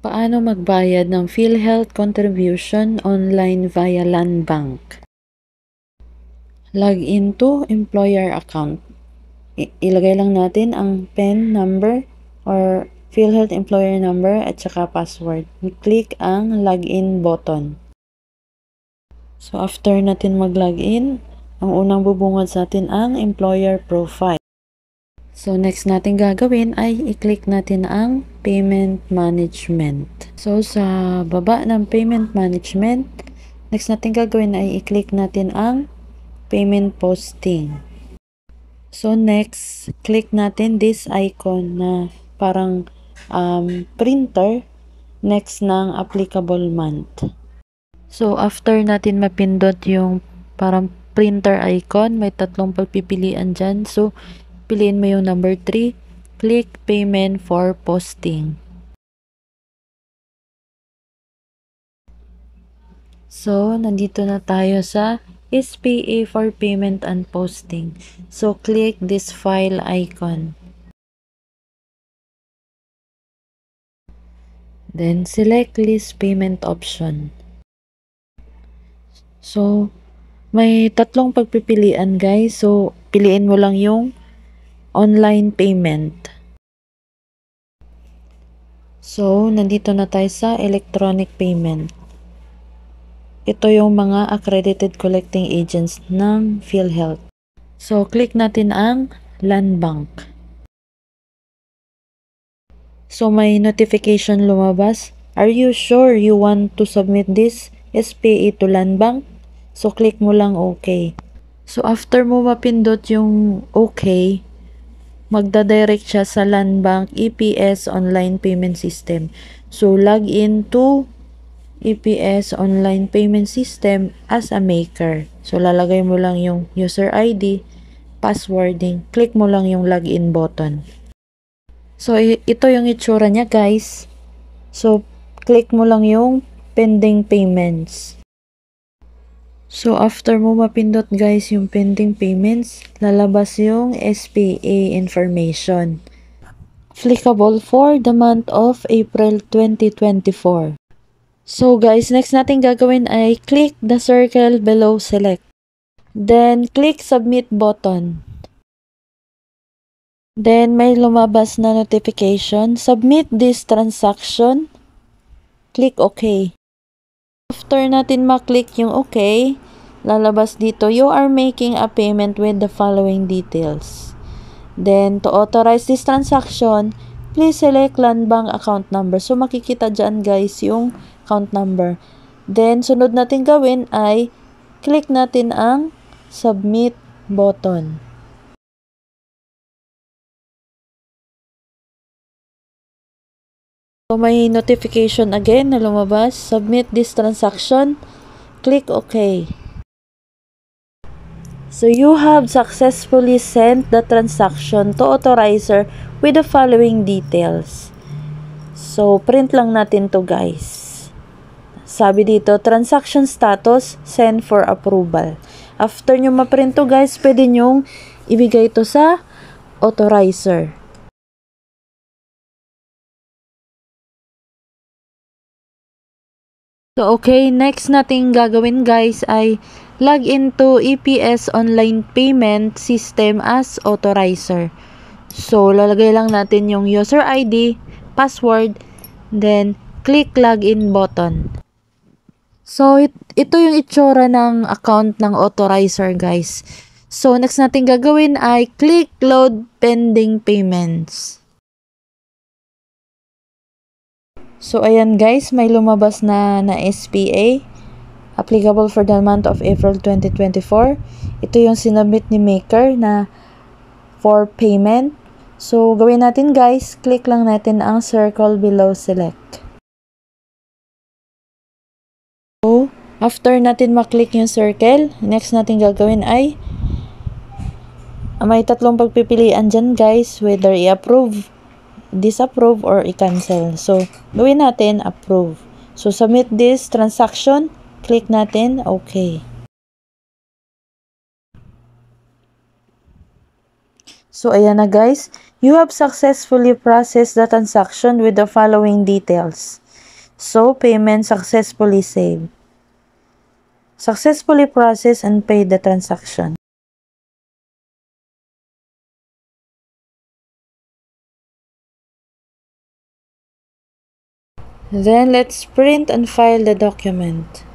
Paano magbayad ng PhilHealth contribution online via Land Bank? Log into employer account. Ilagay lang natin ang PIN number or PhilHealth employer number at saka password. Click ang login button. So after natin mag-login, ang unang bubungad sa atin ang employer profile. So next natin gagawin ay i-click natin ang payment management. So sa baba ng payment management, next natin gagawin ay i-click natin ang payment posting. So next, click natin this icon na parang printer next ng applicable month. So after natin mapindot yung parang printer icon, may tatlong pagpipilian dyan. So piliin mo yung number 3, click payment for posting. So, nandito na tayo sa SPA for payment and posting. So, click this file icon. Then, select list payment option. So, may tatlong pagpipilian guys. So, piliin mo lang yung online payment. So, nandito na tayo sa electronic payment. Ito yung mga accredited collecting agents ng PhilHealth. So, click natin ang Land Bank. So, may notification lumabas. Are you sure you want to submit this SPA to Land Bank? So, click mo lang OK. So, after mo mapindot yung OK, magdadirect siya sa Land Bank EPS Online Payment System. So, log in to EPS Online Payment System as a maker. So, lalagay mo lang yung user ID, passwording, click mo lang yung login button. So, ito yung itsura niya guys. So, click mo lang yung pending payments. So, after mo mapindot guys yung pending payments, lalabas yung SPA information. Applicable for the month of April 2024. So guys, next natin gagawin ay click the circle below select. Then, click submit button. Then, may lumabas na notification. Submit this transaction. Click OK. After natin maklik yung OK, lalabas dito, you are making a payment with the following details. Then, to authorize this transaction, please select Land Bank account number. So, makikita dyan guys yung account number. Then, sunod natin gawin ay click natin ang submit button. So, may notification again na lumabas. Submit this transaction. Click OK. So, you have successfully sent the transaction to authorizer with the following details. So, print lang natin to guys. Sabi dito, transaction status, send for approval. After nyo ma-print to guys, pwede nyong ibigay ito sa authorizer. So, okay, next nating gagawin guys ay log into EPS Online Payment System as authorizer. So, lalagay lang natin yung user ID, password, then click login button. So, ito yung itsura ng account ng authorizer guys. So, next natin gagawin ay click load pending payments. So, ayan guys, may lumabas na SPA. Applicable for the month of April 2024. Ito yung sinubmit ni Maker na for payment. So, gawin natin guys, click lang natin ang circle below select. So, after natin maklik yung circle, next natin gagawin ay may tatlong pagpipilian dyan guys, whether i-approve, disapprove, or i-cancel. So, gawin natin approve. So, submit this transaction, click natin OK. So, ayan na guys, you have successfully processed the transaction with the following details. So, payment successfully saved. Successfully processed and paid the transaction. Then, let's print and file the document.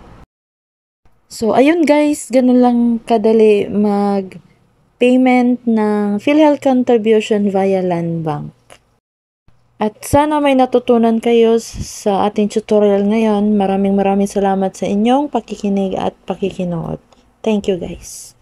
So, ayun guys, ganun lang kadali mag-payment ng PhilHealth contribution via Land Bank. At sana may natutunan kayo sa ating tutorial ngayon. Maraming salamat sa inyong pakikinig at pakikinood. Thank you guys.